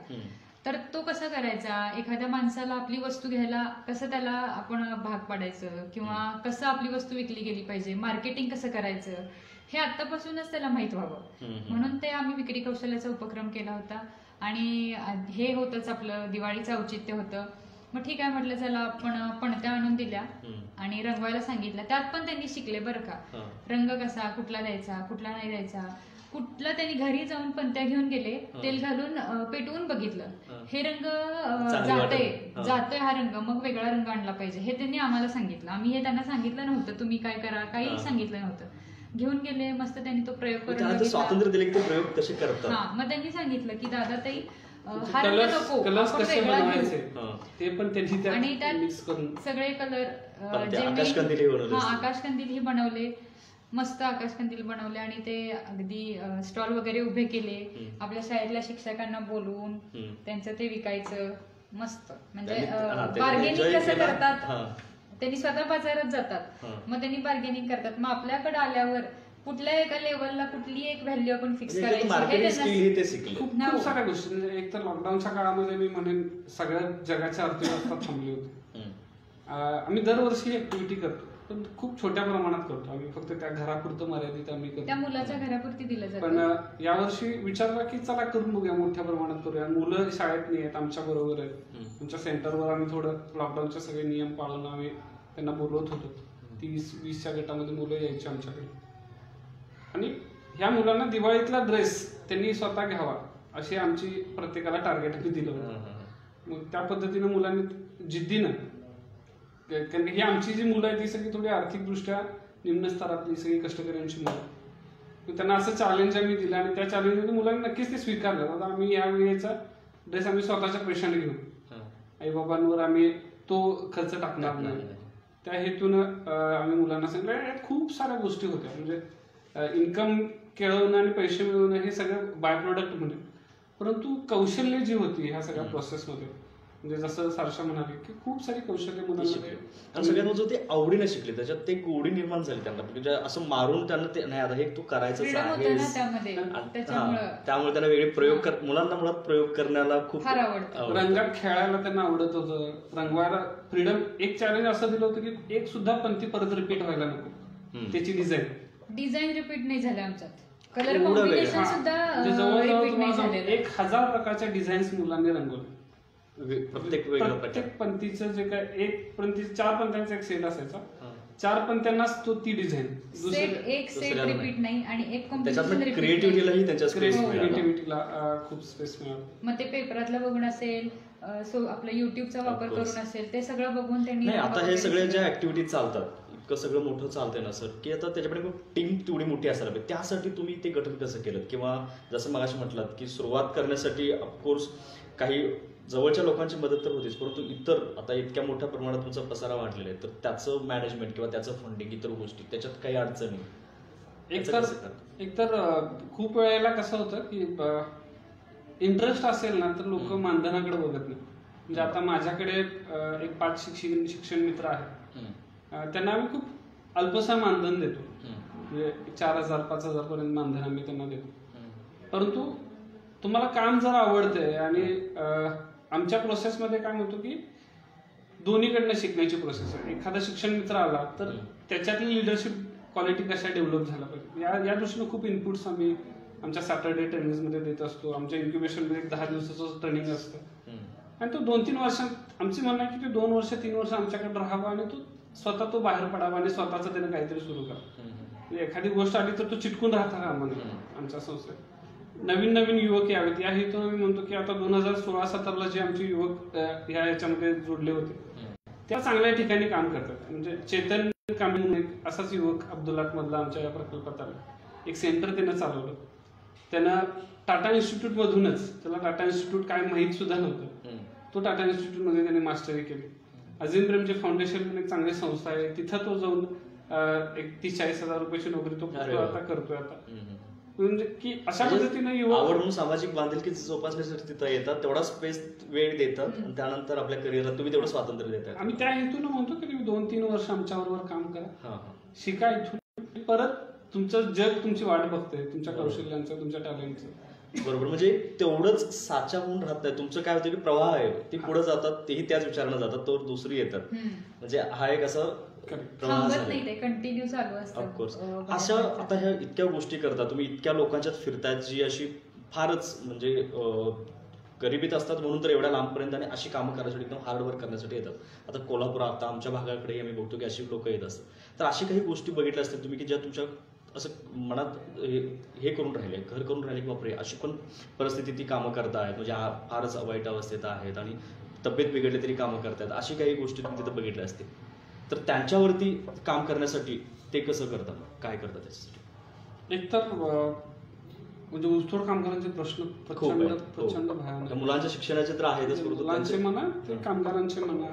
Speaker 3: तर तो कसा करायचा, एखाद्या माणसाला आपली वस्तू घ्यायला कसं त्याला आपण भाग पाडायचं, किंवा कसं आपली वस्तू विकली गेली पाहिजे, मार्केटिंग कसं करायचं, हे आतापासूनच त्याला माहित व्हावं. म्हणून ते आम्ही विक्री कौशल्याचा उपक्रम केला होता. आणि हे होतच आपलं दिवाळीचं औचित्य होतं. मग ठीक आहे म्हटलं, चला आपण पणत्या आणून दिल्या आणि रंगवायला सांगितलं. त्यात पण त्यांनी शिकले बरं का, रंग कसा कुठला द्यायचा, कुठला नाही द्यायचा, कुठला. त्यांनी घरी जाऊन पणत्या घेऊन गेले, तेल घालून पेटवून बघितलं, हे रंग जातोय हा रंग, मग वेगळा रंग आणला पाहिजे, हे त्यांनी आम्हाला सांगितलं. आम्ही हे त्यांना सांगितलं नव्हतं, तुम्ही काय करा, काही सांगितलं नव्हतं. घेऊन गेले, मस्त त्यांनी तो प्रयोग करून
Speaker 1: स्वातंत्र्य दिले की प्रयोग कसे करतात.
Speaker 3: मग त्यांनी सांगितलं की दादा ताई हा रंग नको,
Speaker 2: ते पण त्यांनी
Speaker 3: आणि त्यात सगळे कलर आकाशकंदील ही बनवले, मस्त आकाशकंदील बनवले, आणि ते अगदी स्टॉल वगैरे उभे केले, आपल्या शाळेतल्या शिक्षकांना बोलवून त्यांचं ते विकायचं मस्त. म्हणजे बार्गेनिंग कसं करतात, त्यांनी स्वतः बाजारात जातात, मग त्यांनी बार्गेनिंग करतात. मग आपल्याकडे आल्यावर कुठल्या एका लेवलला कुठली एक व्हॅल्यू आपण फिक्स करायची.
Speaker 2: खूप साऱ्या गोष्टी. एक तर लॉकडाऊनच्या काळामध्ये मी म्हणेन सगळ्या जगाच्या अर्थव्यवस्था थांबली होती. आम्ही दरवर्षी ऍक्टिव्हिटी करतो, पण खूप छोट्या प्रमाणात करतो आम्ही, फक्त त्या घरापुरतं मर्यादित आम्ही करतो,
Speaker 3: त्या मुलाच्या घरापुरती दिलं जातं.
Speaker 2: पण यावर्षी विचारला की चला करून बघूया, मोठ्या प्रमाणात करूया. मुलं शाळेत नाही आहेत, आमच्या बरोबर आहेत. आमच्या सेंटरवर आम्ही थोडं लॉकडाऊनचे सगळे नियम पाळून आम्ही त्यांना बोलवत होतो. 30-20च्या गटामध्ये मुलं यायची आमच्याकडे, आणि ह्या मुलांना दिवाळीतला ड्रेस त्यांनी स्वतः घ्यावा अशी आमची प्रत्येकाला टार्गेट आम्ही दिलं होतं. मग त्या पद्धतीनं मुलांनी जिद्दीनं, कारण ही आमची जी मुलं आहेत ती सगळी थोडी आर्थिकदृष्ट्या निम्न स्तरातली सगळी कष्टकऱ्यांची मुलं, त्यांना असं चॅलेंज आम्ही दिलं, आणि त्या चॅलेंजमध्ये मुलांनी नक्कीच ते स्वीकारलं. आता आम्ही या वेळेचा ड्रेस आम्ही स्वतःच्या पैशाने घेऊ, आई बाबांवर आम्ही तो खर्च टाकणार नाही. त्या हेतून आम्ही मुलांना सांगितलं. यात खूप साऱ्या गोष्टी होत्या, म्हणजे इन्कम केळवणं आणि पैसे मिळवणं हे सगळं बाय प्रोडक्ट म्हणेल, परंतु कौशल्य जी होती ह्या सगळ्या प्रोसेसमध्ये, म्हणजे जसं सारशा म्हणाले की खूप सारी कौशल्य मुलांमध्ये,
Speaker 1: आणि सगळ्यांना ते आवडीने शिकले, त्याच्यात ते गोडी निर्माण झाली त्यांना, म्हणजे असं मारून त्यांना ते नाही आता हे तू करायचं आहे, त्यामुळे त्यांना वेगळे प्रयोग मुलांना मुळात प्रयोग करण्याला खूप
Speaker 3: आवडतं.
Speaker 2: रंगात खेळायला त्यांना आवडत होतं, रंगवायला फ्रीडम. एक चॅलेंज असं दिलं होतं की एक सुद्धा पंथी परत रिपीट व्हायला नको, त्याची डिझाईन
Speaker 3: रिपीट नाही झालं आमच्यात, कलर कॉम्बिनेशन सुद्धा रिपीट नाही झाले.
Speaker 2: 1000 प्रकारच्या डिझाईन्स मुलांनी रंगवल्या,
Speaker 1: प्रत्येक वेगळं प्रकार.
Speaker 2: प्रत्येक पंथीचं जे काय एक पंथीचं 4 पंथ्यांचा एक सेट असायचा. 4 पंथ्यांनाच तो ती डिझाईन
Speaker 3: एक सेट रिपीट नाही आणि एक
Speaker 1: त्याच्यात क्रिएटिव्हिटीलाही त्यांच्या
Speaker 2: क्रिएटिव्हिटीला खूप स्पेस मिळाला.
Speaker 3: मग ते पेपरातलं बघून असेल, आपला युट्यूबचा वापर करून असेल, ते सगळं बघून त्यांनी.
Speaker 1: आता हे सगळे ज्या ऍक्टिव्हिटीज चालतात, इतकं सगळं मोठं चालतंय ना सर, की आता त्याच्याकडे टीम तेवढी मोठी असायला पाहिजे. त्यासाठी तुम्ही ते गठन कसं केलं, किंवा जसं मगाशी म्हटलात की सुरुवात करण्यासाठी ऑफकोर्स काही जवळच्या लोकांची मदत तर होतीच, परंतु इतर आता इतक्या मोठ्या प्रमाणात तुमचा पसारा वाढलेला आहे, तर त्याचं मॅनेजमेंट किंवा त्याचं फंडिंग, इतर गोष्टी, त्याच्यात काही अडचणी?
Speaker 2: एकतर खूप वेळेला कसं होतं की इंटरेस्ट असेल ना तर लोक मानधनाकडे बघत नाही. म्हणजे आता माझ्याकडे एक 5 शिक्षण मित्र आहेत, त्यांना आम्ही खूप अल्पसा मानधन देतो, म्हणजे 4,000-5,000 पर्यंत मानधन आम्ही त्यांना देतो. परंतु तुम्हाला काम जर आवडतंय आणि आमच्या प्रोसेसमध्ये काय होतं की दोन्हीकडनं शिकण्याची प्रोसेस आहे. एखादा शिक्षण मित्र आला तर त्याच्यातली लिडरशिप क्वालिटी कशा डेव्हलप झाला पाहिजे या दृष्टीनं खूप इनपुट्स आम्ही आमच्या सॅटर्डे ट्रेनिंगमध्ये देत असतो. आमच्या इन्क्युबेशनमध्ये 10 दिवसाचं ट्रेनिंग असतं आणि तो 2-3 वर्षात आमची म्हणणं आहे की ते 2 वर्ष 3 वर्ष आमच्याकडे राहावा आणि तो स्वतः तो बाहेर पडावा आणि स्वतःचं त्यानं काहीतरी सुरू करावं. एखादी गोष्ट आली तर तो चिटकून राहता का आम्हाला आमच्या संस्थेत. नवीन युवक यावेत या हेतून आम्ही म्हणतो की आता 2016-17ला जे आमचे युवक याच्यामध्ये जोडले होते त्या चांगल्या ठिकाणी काम करतात. म्हणजे चेतन कांबळे म्हणून एक असाच युवक अब्दुल्लाट मधला आमच्या या प्रकल्पात आला. एक सेंटर त्यानं चालवलं. त्यानं टाटा इन्स्टिट्यूट मधूनच, त्याला टाटा इन्स्टिट्यूट काय माहीत सुद्धा नव्हतं, तो टाटा इन्स्टिट्यूट मध्ये त्याने मास्टरी केली. अजिम प्रेमचे फाउंडेशन म्हणून एक चांगली संस्था आहे, तिथं तो जाऊन एक 30-40 हजार रुपयाची नोकरी तो आता करतोय. आता म्हणजे की अशा पद्धतीने युवा
Speaker 1: आवड म्हणून सामाजिक बांधिलकी जोपासण्यासाठी तिथं येतात, तेवढा स्पेस वेळ देतात आणि त्यानंतर आपल्या करिअरला तुम्ही तेवढं स्वातंत्र्य देतात.
Speaker 2: आम्ही त्या हेतून म्हणतो की तुम्ही 2-3 वर्ष आमच्याबरोबर काम करा, शिका, इथून परत तुमचं जग तुमची वाट बघतंय, तुमच्या कौशल्यांचं, तुमच्या टॅलेंटचं.
Speaker 1: बरोबर. म्हणजे तेवढंच साचा होऊन राहत नाही. तुमचं काय होतं की प्रवाह आहे, ती पुढे जातात, तेही त्याच विचारानं जातात, तर दुसरी येतात. म्हणजे हा एक असं
Speaker 3: कंटिन्यू चालू असतं.
Speaker 1: ऑफकोर्स. अशा आता ह्या इतक्या गोष्टी करता तुम्ही, इतक्या लोकांच्यात फिरतायत जी अशी फारच म्हणजे गरिबीत असतात म्हणून तर एवढ्या लांबपर्यंत आणि अशी कामं करण्यासाठी एकदम हार्डवर्क करण्यासाठी येतात. आता कोल्हापूर, आता आमच्या भागाकडे आम्ही बघतो की अशी लोक येत असतात. तर अशी काही गोष्टी बघितल्या असतील तुम्ही की ज्या तुमच्या असं मनात हे करून राहिले, घर करून राहिले की बापरे अशी पण परिस्थिती ती कामं करतायत, म्हणजे फारच वाईट अवस्थेत आहेत आणि तब्येत बिघडली तरी कामं करतायत, अशी काही गोष्टी तुम्ही तिथं बघितल्या असतील, तर त्यांच्यावरती काम करण्यासाठी ते कसं करतात, काय करतात त्याच्यासाठी?
Speaker 2: एकतर म्हणजे ऊसतोड कामगारांचे प्रश्न प्रचंड भयानक.
Speaker 1: मुलांच्या शिक्षणाचे तर आहेतच,
Speaker 2: मुलांचे म्हणा ते कामगारांचे म्हणा.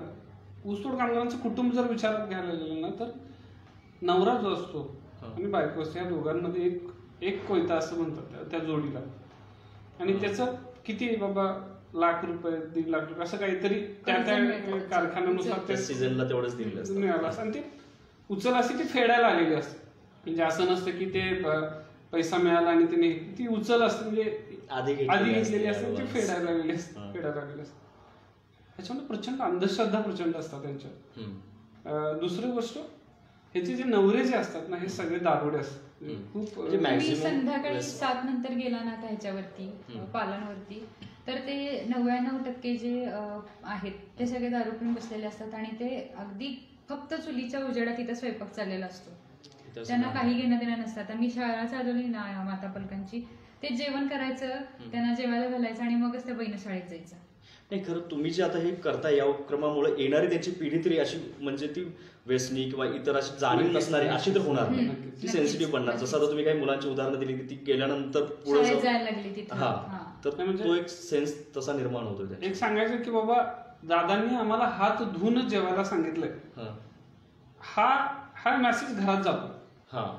Speaker 2: ऊसतोड कामगारांचं कुटुंब जर विचारात घ्यायला गेलं ना तर नवरा जो असतो आणि बायको असते, या दोघांमध्ये एक कोयता असं म्हणतात त्या जोडीला, आणि त्याचं किती बाबा लाख रुपये, 1.5 लाख रुपये असं काहीतरी त्या कारखान्यानुसार त्या
Speaker 1: सीझनला तेवढंच दिलेलं
Speaker 2: मिळालं असतं. आणि ते उचल अशी ती फेडायला आलेली असते. म्हणजे असं नसतं की ते पैसा मिळाला आणि त्याने ती उचल असते, म्हणजे आधी घेतलेली असते, ती फेडायला लागलेली असते. त्याच्यामध्ये प्रचंड अंधश्रद्धा प्रचंड असतात त्यांच्या. दुसरी गोष्ट, ह्याचे जे नवरे जे असतात ना, हे सगळे दारुडे असतात. खूप
Speaker 3: तुम्ही संध्याकाळी 7 नंतर गेला ना ह्याच्यावरती पालांवरती, तर ते 99% जे आहेत ते सगळे दारू पिऊन बसलेले असतात आणि ते अगदी फक्त चुलीच्या उजेडात तिथं स्वयंपाक चाललेला असतो. त्यांना काही घेणं देणं नसतात. मी शाळा चालवली ना माता पालकांची, ते जेवण करायचं, त्यांना जेवायला घालायचं आणि मगच त्या बहिणी शाळेत जायचं.
Speaker 1: नाही, खरं तुम्ही जे आता हे करताय या उपक्रमामुळे येणारी त्यांची पिढी तरी अशी म्हणजे ती व्यसनी किंवा इतर अशी जाणीव नसणारी अशी तर होणार नाही, ती सेन्सिटिव्ह बनणार. जसं आता तुम्ही काही मुलांची उदाहरणं दिली की ती गेल्यानंतर पुढे
Speaker 3: जायला लागली,
Speaker 1: तर म्हणजे तो एक सेन्स तसा निर्माण होतो.
Speaker 2: एक सांगायचं की बाबा दादांनी आम्हाला हात धुवून जेवायला सांगितलंय, हा मेसेज घरात जातो.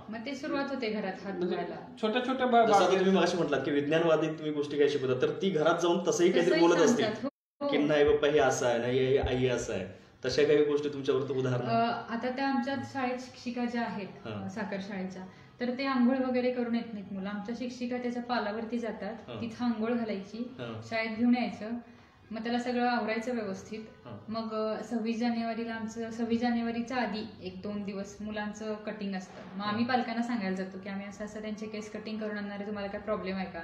Speaker 3: मग ते सुरुवात होते घरात हात धुवायला.
Speaker 2: छोट्या
Speaker 1: तुम्ही मगाशी म्हटलात की विज्ञानवादी तुम्ही गोष्टी काय शिकवतात, तर ती घरात जाऊन तसंही काहीतरी बोलत असते की नाही बाप्पा हे असं आहे, नाही आई असं आहे, तशा काही गोष्टी तुमच्यावर उदाहरण.
Speaker 3: आता त्या आमच्या शाळेत शिक्षिका ज्या आहेत साखर शाळेच्या, तर ते आंघोळ वगैरे करून येत नाहीत मुलं. आमच्या शिक्षिका त्याच्या पालावरती जातात, तिथं आंघोळ घालायची, शाळेत घेऊन यायचं, मग त्याला सगळं आवरायचं व्यवस्थित. मग 26 जानेवारीला आमचं 26 जानेवारीच्या आधी 1-2 दिवस मुलांचं कटिंग असतं. मग आम्ही पालकांना सांगायला जातो की आम्ही असं त्यांचे केस कटिंग करून आणणार आहे, तुम्हाला काय प्रॉब्लेम आहे का?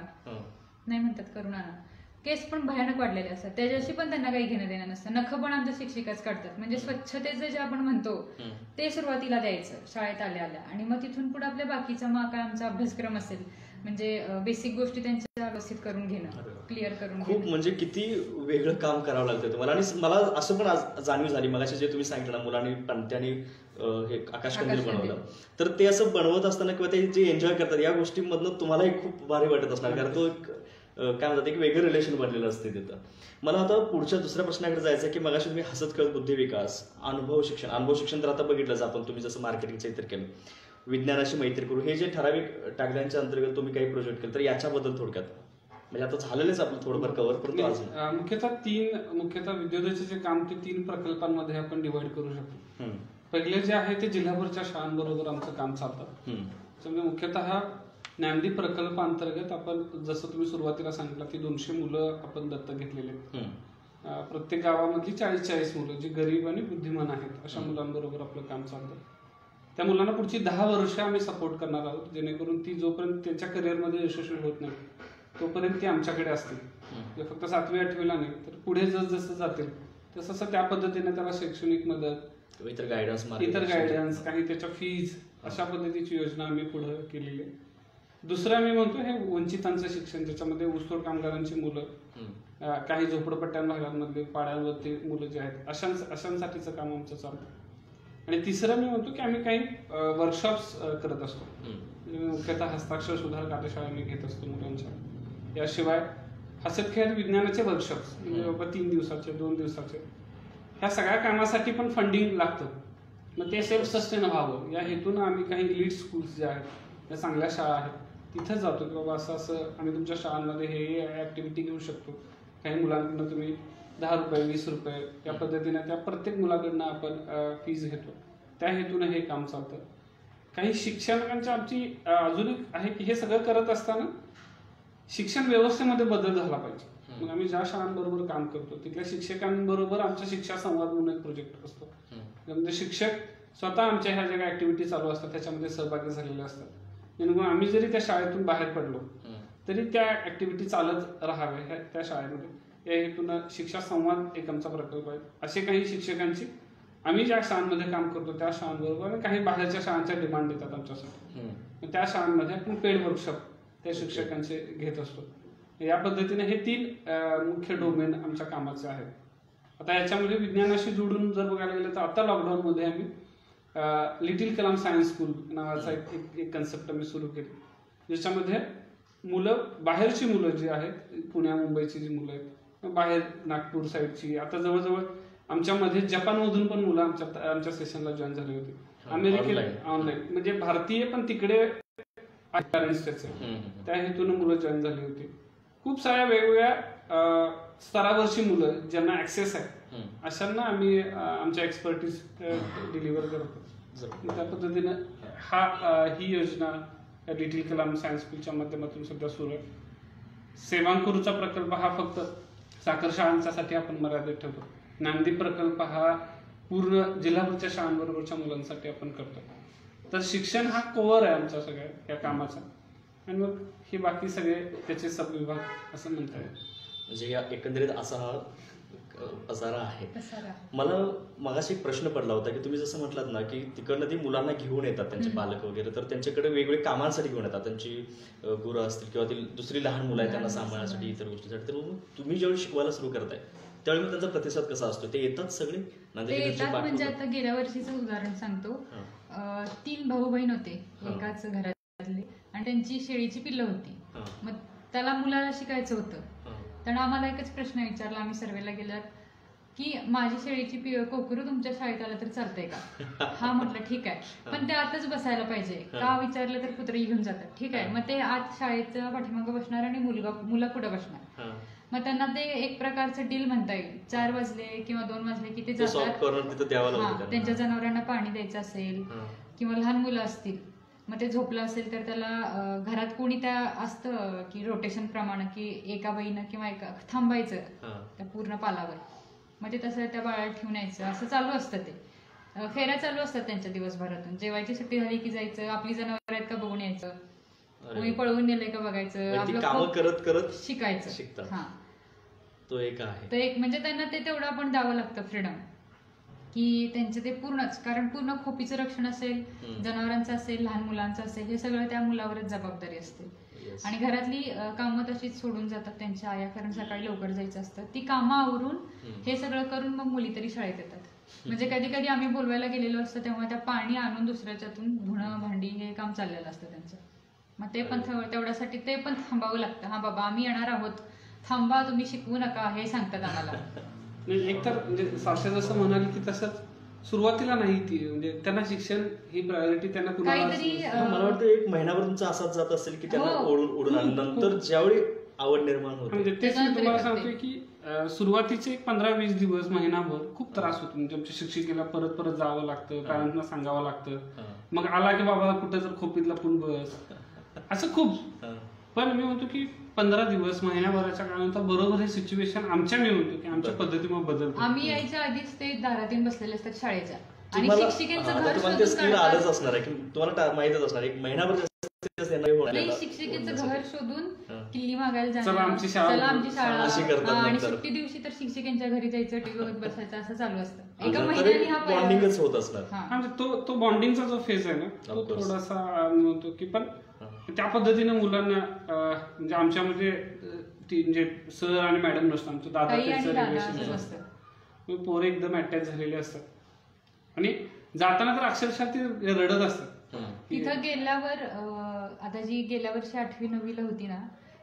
Speaker 3: नाही म्हणतात, करून आणा. केस पण भयानक वाढलेले असतात, त्याच्याशी पण त्यांना काही घेणं देणं नसतं. नखं पण आमच्या शिक्षिकाच काढतात. म्हणजे स्वच्छतेचं जे आपण म्हणतो ते सुरुवातीला द्यायचं शाळेत आल्या आल्या, आणि मग तिथून पुढे आपल्या बाकीचा मग काय आमचा अभ्यासक्रम असेल, म्हणजे बेसिक गोष्टी त्यांच्या व्यवस्थित करून घेणं, क्लिअर करून
Speaker 1: खूप म्हणजे किती वेगळं काम करावं लागतं तुम्हाला. आणि मला असं पण जाणीव झाली मगाशी जे तुम्ही सांगितलं ना, मुलांनी पणत्याने हे आकाशकंदील बनवलं, तर ते असं बनवत असताना किंवा ते जे एन्जॉय करतात या गोष्टींमधनं तुम्हालाही खूप भारी वाटत असणार, कारण तो एक काय म्हणतात एक वेगळं रिलेशन बनलेलं असते तिथं. मला आता पुढच्या दुसऱ्या प्रश्नाकडे जायचं की मगाशी तुम्ही हसत खेळत बुद्धी विकास, अनुभव शिक्षण तर आता बघितलंच आपण, तुम्ही जसं मार्केटिंगचं इतर केलं, विज्ञानाशी मैत्री करू, हे जे ठराविक टॅगलाईनच्या अंतर्गत तुम्ही काही प्रोजेक्ट केले, तर याच्याबद्दल थोडक्यात म्हणजे आता झालेलंच आपलं थोडंफार कव्हर करतो अजून.
Speaker 2: मुख्यतः विद्योदयाचे जे काम ते 3 प्रकल्पांमध्ये आपण डिवाइड करू शकतो. पहिले जे आहे ते जिल्हाभरच्या शाळांबरोबर आमचं काम चालतं. त्यामुळे मुख्यतः ज्ञानदीप प्रकल्पाअंतर्गत आपण जसं तुम्ही सुरुवातीला सांगितलं की 200 मुलं आपण दत्तक घेतलेले आहेत. प्रत्येक गावामधली 40-40 मुलं जी गरीब आणि बुद्धिमान आहेत अशा मुलांबरोबर आपलं काम चालतं. त्या मुलांना पुढची 10 वर्ष आम्ही सपोर्ट करणार आहोत, जेणेकरून ती जोपर्यंत त्यांच्या करिअरमध्ये यशस्वी होत नाही तोपर्यंत ती आमच्याकडे असतील. फक्त 7वी-8वीला नाही तर पुढे जसं जातील तसं त्या पद्धतीने त्याला शैक्षणिक मदत, इतर गायडन्स, काही त्याच्या फीज, अशा पद्धतीची योजना आम्ही पुढे केलेली आहे. दुसरं मी म्हणतो हे वंचितांचं शिक्षण, ज्याच्यामध्ये ऊसतोड कामगारांची मुलं, काही झोपडपट्ट्या भागांमधले पाड्यांवरती मुलं जे आहेत अशांसाठीचं काम आमचं चालतं. आणि तिसरं मी म्हणतो की आम्ही काही वर्कशॉप्स करत असतो, मुख्यतः हस्ताक्षर सुधार कार्यशाळा आम्ही घेत असतो मुलांच्या. याशिवाय हसत खेळत विज्ञानाचे वर्कशॉप्स, म्हणजे बाबा 3 दिवसाचे 2 दिवसाचे, ह्या सगळ्या कामासाठी पण फंडिंग लागतं. मग ते सेल्फ सस्टेन व्हावं या हेतून आम्ही काही लीड स्कूल्स ज्या आहेत, त्या चांगल्या शाळा आहेत, तिथं जातो की बाबा असं आम्ही तुमच्या शाळांमध्ये हे ऍक्टिव्हिटी घेऊ शकतो. काही मुलांकडनं तुम्ही 10 रुपये 20 रुपये या पद्धतीने त्या प्रत्येक मुलाकडनं आपण फीज घेतो. त्या हेतून हे काम चालतं. काही शिक्षकांच्या आमची अजून एक आहे की हे सगळं करत असताना शिक्षण व्यवस्थेमध्ये बदल झाला पाहिजे. मग आम्ही ज्या शाळांबरोबर काम करतो तिथल्या शिक्षकांबरोबर आमचा शिक्षा संवाद म्हणून एक प्रोजेक्ट असतो. म्हणजे शिक्षक स्वतः आमच्या ह्या ज्या ऍक्टिव्हिटी चालू असतात त्याच्यामध्ये सहभागी झालेले असतात, जेणेकरून आम्ही जरी त्या शाळेतून बाहेर पडलो तरी त्या ऍक्टिव्हिटी चालत राहाव्या त्या शाळेमध्ये. या हेतून शिक्षा संवाद एक आमचा प्रकल्प आहे. असे काही शिक्षकांची आम्ही ज्या शाळांमध्ये काम करतो त्या शाळांबरोबर काही बाहेरच्या शाळांच्या डिमांड देतात आमच्यासाठी, त्या शाळांमध्ये आपण पेड वर्कशॉप त्या शिक्षकांचे घेत असतो. या पद्धतीने हे 3 मुख्य डोमेन आमच्या कामाचे आहेत. आता याच्यामध्ये विज्ञानाशी जोडून जर बघायला गेलं तर आता लॉकडाऊनमध्ये आम्ही लिटिल कलाम सायन्स स्कूल नावाचा एक कन्सेप्ट आम्ही सुरू केली, ज्याच्यामध्ये मुलं बाहेरची मुलं जी आहेत, पुण्या मुंबईची जी मुलं आहेत, बाहेर नागपूर साईडची, आता जवळजवळ आमच्यामध्ये जपानमधून पण मुलं आमच्या सेशनला जॉईन झाली होती. अमेरिकेत ऑनलाईन, म्हणजे भारतीय पण तिकडे पॅरेंट्स त्याचे, त्या हेतून मुलं जॉईन झाली होती. खूप साऱ्या वेगवेगळ्या स्तरावरची मुलं ज्यांना ऍक्सेस आहे अशांना आम्ही आमच्या एक्सपर्टीज डिलिव्हर करतो. त्या पद्धतीनं ही योजना लिटिल कलाम सायन्स स्कूलच्या माध्यमातून सध्या सुरू आहे. सेवांकुरूचा प्रकल्प हा फक्त साखर शाळांसाठी आपण मर्यादित ठेवतो. ज्ञानदीप प्रकल्प हा पूर्ण जिल्हाभरच्या शाळांबरोबरच्या मुलांसाठी आपण करतो. तर शिक्षण हा कोअर आहे आमच्या सगळ्या या कामाचा, आणि मग हे बाकी सगळे त्याचे सबविभाग असं म्हणता येईल.
Speaker 1: म्हणजे या एकंदरीत असा हा पसारा आहे. मला मगाशी एक प्रश्न पडला होता की तुम्ही जसं म्हटलात ना की तिकडनं ती मुलांना घेऊन येतात त्यांचे पालक वगैरे, तर त्यांच्याकडे वेगवेगळे कामांसाठी घेऊन येतात, त्यांची गुरं असतील किंवा ती दुसरी लहान मुलं आहेत त्यांना सांभाळण्यासाठी, इतर गोष्टीसाठी. तर मग तुम्ही जेव्हा शिकवायला सुरू करताय त्यावेळी मग त्यांचा प्रतिसाद कसा असतो? ते येतात सगळे
Speaker 3: म्हणजे आता गेल्या वर्षीचं उदाहरण सांगतो. 3 भाऊ बहीण होते एकाच घरातले, आणि त्यांची शेळीची पिल्लं होती. मग त्याला मुलाला शिकायचं होतं, तर आम्हाला एकच प्रश्न विचारला आम्ही सर्वेला गेल्यात की माझी शेळीची कोकरू तुमच्या शाळेत आलं तर चालतंय का? हा म्हटलं ठीक आहे, पण ते आतच बसायला पाहिजे का विचारलं तर कुत्री घेऊन जातात. ठीक आहे, मग ते आत शाळेच्या पाठीमागं बसणार आणि मुलं पुढे बसणार. मग त्यांना ते एक प्रकारचं डील म्हणता येईल. 4 वाजले किंवा 2 वाजले की ते जातात, त्यांच्या जनावरांना पाणी द्यायचं असेल किंवा लहान मुलं असतील मग ते झोपलं असेल तर त्याला घरात कोणी त्या असतं की रोटेशन प्रमाणे की एका बाईनं किंवा एका थांबायचं त्या पूर्ण पालावर, मग ते तसं त्या बाळाला ठेवून यायचं, असं चालू असतं. ते फेऱ्या चालू असतात त्यांच्या दिवसभरातून. जेवायची सुट्टी झाली की जायचं, आपली जनावर आहेत का बघून यायचं, कोणी पळवून नेलंय का बघायचं, आपलं
Speaker 1: करत करत
Speaker 3: शिकायचं. हा,
Speaker 1: तो एक आहे.
Speaker 3: तर एक म्हणजे त्यांना ते तेवढं आपण द्यावं लागतं फ्रीडम, की त्यांचं ते पूर्णच, कारण पूर्ण खोपीचं रक्षण असेल, जनावरांचं असेल, लहान मुलांचं असेल, हे सगळं त्या मुलावरच जबाबदारी असते. आणि घरातली कामं तशीच सोडून जातात त्यांच्या आया, कारण सकाळी लवकर जायचं असतं. ती कामं आवरून हे सगळं करून मग मुली तरी शाळेत येतात. म्हणजे कधी कधी आम्ही बोलवायला गेलेलो असतं तेव्हा त्या पाणी आणून दुसऱ्याच्यातून धुणं भांडी हे काम चाललेलं असतं त्यांचं. मग ते पण तेवढ्यासाठी ते पण थांबावं लागतं. हा बाबा आम्ही येणार आहोत, थांबा, तुम्ही शिकवू नका, हे सांगतात आम्हाला.
Speaker 2: एकतर म्हणजे साक्षी जसं म्हणाली की तसंच सुरुवातीला नाही ती, म्हणजे त्यांना शिक्षण ही प्रायोरिटी त्यांना
Speaker 3: काहीतरी
Speaker 1: मला वाटतं एक महिनाभर तुमचा असाच जात असेल की त्यांना ओढून आणि नंतर ज्यावेळी आवड निर्माण होते.
Speaker 2: म्हणजे तेच मी तुम्हाला सांगतोय की सुरुवातीचे 15-20 दिवस, महिनाभर खूप त्रास होतो. म्हणजे आमच्या शिक्षिकेला परत परत जावं लागतं, पॅरेंट्सना सांगावं लागतं. मग आला की बाबा कुठं जर खोपीतला पण बस, असं खूप. पण मी म्हणतो की 15 दिवस, महिन्याभराच्या काळानंतर बरोबर हे सिच्युएशन मी म्हणतो की आमच्या पद्धतीमध्ये बदलतो.
Speaker 3: आम्ही यायच्या आधीच ते दारातून बसलेले असतात शाळेच्या, आणि
Speaker 1: तुम्हाला
Speaker 3: शिक्षिकेचं घर
Speaker 1: तुम्हाला ते स्किल आलंच असणार आहे की तुम्हाला माहितच असणार एक महिनाभर
Speaker 3: शिक्षिकेचं घर शोधून किल्ली मागायला जायचं,
Speaker 2: चला आमची शाळा,
Speaker 3: आणि सुट्टी दिवशी तर शिक्षिकांच्या घरी जायचं, टीव्ही बघत बसायचं, असं चालू असतं. एका
Speaker 1: नंतर
Speaker 3: महिन्याने हा
Speaker 1: बॉन्डिंगच होत असणार.
Speaker 2: म्हणजे तो बॉन्डिंगचा जो फेज आहे ना, तो थोडासा म्हणतो की, पण त्या पद्धतीने मुलांना म्हणजे आमच्यामध्ये म्हणजे सर आणि मॅडम नसतं, आमचं दादा रिलेशन असतं. पोरे एकदम अटॅच झालेले असतात आणि जाताना तर अक्षरशः ते रडत असतात.
Speaker 3: तिथं गेल्यावर आता जी गेल्या वर्षी 8वी-9वीला होती ना,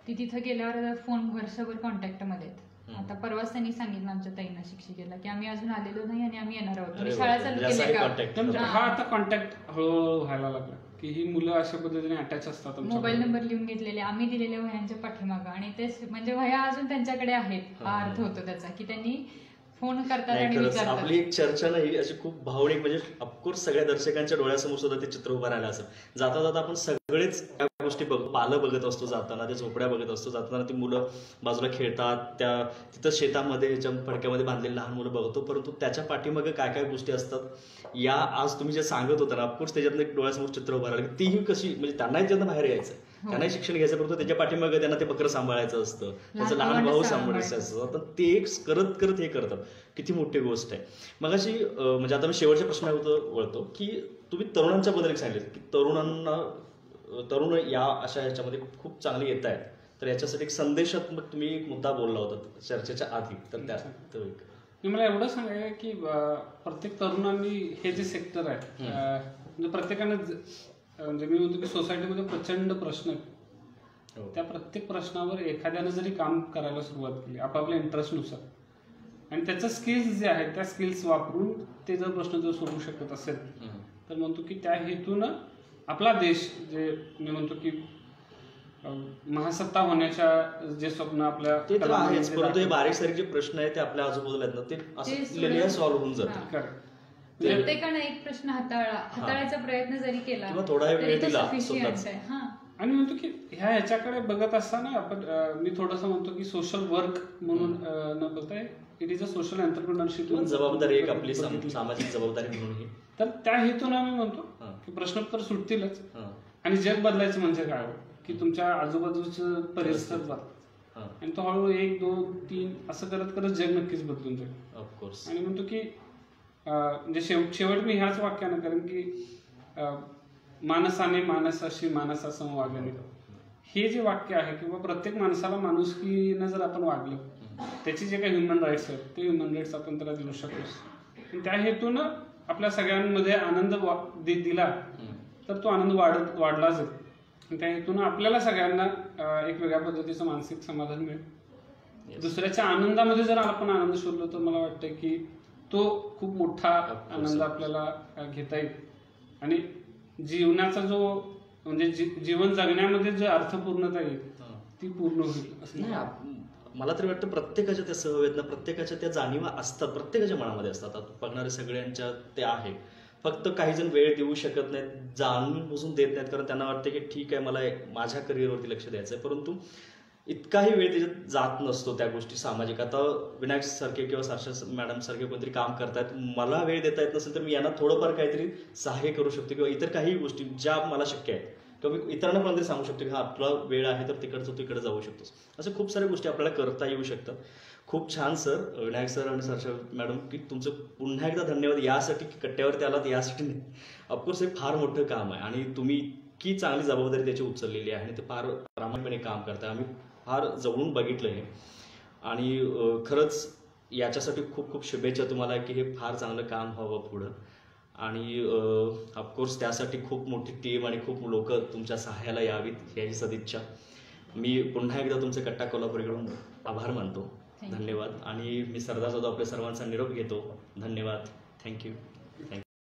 Speaker 3: ती तिथं गेल्यावर फोन वर्षभर कॉन्टॅक्ट मध्ये आहेत. आता परवाच त्यांनी सांगितलं आमच्या ताईंना, शिक्षिकेला, की आम्ही अजून आलेलो नाही आणि आम्ही येणार आहोत, शाळा चालू केली का.
Speaker 2: हा आता कॉन्टॅक्ट हळूहळू व्हायला लागला की ही मुलं अशा पद्धतीने अटॅच असतात.
Speaker 3: मोबाईल नंबर लिहून घेतलेले आम्ही दिलेल्या वह्यांच्या पाठीमागं, आणि तेच म्हणजे वह्या अजून त्यांच्याकडे आहेत. हा अर्थ होतो त्याचा की त्यांनी फोन करतात आणि विचारतात.
Speaker 1: आपली एक चर्चा नाही अशी खूप भावनिक, म्हणजे ऑफकोर्स सगळ्या दर्शकांच्या डोळ्यासमोर सुद्धा ते चित्र उभं राहिलं असं. जाता जाता आपण सगळेच त्या गोष्टी पालं बघत असतो, जाताना त्या झोपड्या बघत असतो, जाताना ती मुलं बाजूला खेळतात, त्या तिथं शेतामध्ये फडक्यामध्ये बांधलेली लहान मुलं बघतो. परंतु त्याच्या पाठीमागे काय काय गोष्टी असतात या आज तुम्ही जे सांगत होता ना, ऑफकोर्स त्याच्यातनं एक डोळ्यासमोर चित्र उभं राहिलं. तीही कशी, म्हणजे त्यांनाही त्यातनं बाहेर यायचं, त्यांनाही शिक्षण घ्यायचं, परंतु त्याच्या पाठीमागे त्यांना ते बकरं सांभाळायचं असतं, त्यांचं लहान भाऊ सांभाळायचं असतं. तर ते एक करत करत हे करतात. किती मोठी गोष्ट आहे. मग अशी म्हणजे आता मी शेवटच्या प्रश्नावर वळतो की तुम्ही तरुणांच्या बद्दल सांगितलं की तरुण या अशा ह्याच्यामध्ये खूप चांगले येत आहेत, तर याच्यासाठी एक संदेशात्मक तुम्ही एक मुद्दा बोलला होता चर्चेच्या आधी, तर त्यात
Speaker 2: मला एवढं सांगायचं की प्रत्येक तरुणांनी हे जे सेक्टर आहे, म्हणजे प्रत्येकानं, म्हणजे मी म्हणतो की सोसायटीमध्ये प्रचंड प्रश्न आहेत. त्या प्रत्येक प्रश्नावर एखाद्यानं जरी काम करायला सुरुवात केली आपापल्या इंटरेस्टनुसार, आणि त्याचं स्किल्स जे आहेत त्या स्किल्स वापरून ते जर प्रश्न जर सोडवू शकत असेल, तर म्हणतो की त्या हेतून आपला देश, जे मी म्हणतो की महासत्ता होण्याच्या जे स्वप्न आपल्या,
Speaker 1: ते तर आहेच, परंतु हे बारीक सारीक जे प्रश्न आहेत ते आपल्या आजूबाजूला आहेत ना, ते असं सॉल्व्ह होऊन जातात.
Speaker 3: प्रत्येकाने एक प्रश्न हाताळायचा प्रयत्न जरी केला,
Speaker 1: थोडा वेळ दिला.
Speaker 2: आणि म्हणतो की ह्याच्याकडे बघत असताना आपण, मी थोडंसं म्हणतो की सोशल वर्क म्हणून न बघताय, it is a social entrepreneurship,
Speaker 1: जबाबदारी एक आपली सामाजिक जबाबदारी म्हणून.
Speaker 2: तर त्या हेतून आम्ही म्हणतो की प्रश्नोत्तर सुटतीलच, आणि जग बदलायचं म्हणजे काय, की तुमच्या आजूबाजूचं परिसर बदल, आणि तो हळूहळू 1, 2, 3 असं करत करत जग नक्कीच बदलून जाईल. ऑफकोर्स. आणि म्हणतो की म्हणजे शेवट मी ह्याच वाक्यानं, कारण की माणसाने माणसाशी माणसासम वागणे, हे जे वाक्य आहे, किंवा प्रत्येक माणसाला माणुसकीनं जर आपण वागलं, त्याचे जे काही ह्युमन राईट्स आहेत ते ह्युमन राईट्स आपण त्याला देऊ शकतो. त्या हेतून आपल्या सगळ्यांमध्ये आनंद दिला तर तो आनंद वाढला जाईल. त्या हेतून आपल्याला सगळ्यांना एक वेगळ्या पद्धतीचं मानसिक समाधान मिळेल. दुसऱ्याच्या आनंदामध्ये जर आपण आनंद शोधलो तर मला वाटतं की तो खूप मोठा आनंद आपल्याला घेता येईल, आणि जीवनाचा जो म्हणजे जीवन जगण्यामध्ये जो अर्थपूर्णता येईल ती पूर्ण होईल.
Speaker 1: मला तरी वाटतं प्रत्येकाच्या त्या सहवेदना, प्रत्येकाच्या त्या जाणीवा असतात, प्रत्येकाच्या मनामध्ये असतात. बघणारे सगळ्यांच्या ते आहे, फक्त काही जण वेळ देऊ शकत नाहीत, जाणून बुजून देत नाहीत, कारण त्यांना वाटतं की ठीक आहे मला माझ्या करिअरवरती लक्ष द्यायचं आहे, परंतु इतकाही वेळ त्याच्यात जात नसतो त्या गोष्टी सामाजिक. आता विनायक सारखे किंवा सारशा मॅडम सारखे कोणतरी काम करतायत, मला वेळ देता येत नसेल तर मी यांना थोडंफार काहीतरी सहाय्य करू शकतो, किंवा इतर काही गोष्टी ज्या मला शक्य आहेत किंवा मी इतरांना पण तरी सांगू शकतो की हा आपला वेळ आहे तर तिकडचं तू इकडे जाऊ शकतोस. अशा खूप साऱ्या गोष्टी आपल्याला करता येऊ शकतात. खूप छान सर, विनायक सर आणि सरशा मॅडम, की तुमचं पुन्हा एकदा धन्यवाद यासाठी की कट्ट्यावरती आलात यासाठी नाही. ऑफकोर्स हे फार मोठं काम आहे आणि तुम्ही इतकी चांगली जबाबदारी त्याची उचललेली आहे आणि ते फार प्रामाणिकपणे काम करताय. आम्ही फार जवळून बघितलं हे आणि खरंच याच्यासाठी खूप खूप शुभेच्छा तुम्हाला की हे फार चांगलं काम व्हावं पुढं. आणि ऑफकोर्स त्यासाठी खूप मोठी टीम आणि खूप लोक तुमच्या सहाय्याला यावीत याची सदिच्छा. मी पुन्हा एकदा तुमचे कट्टा कोल्हापूरकडून आभार मानतो. धन्यवाद. आणि मी सरदार जाधव आपल्या सर्वांचा निरोप घेतो. धन्यवाद. थँक्यू.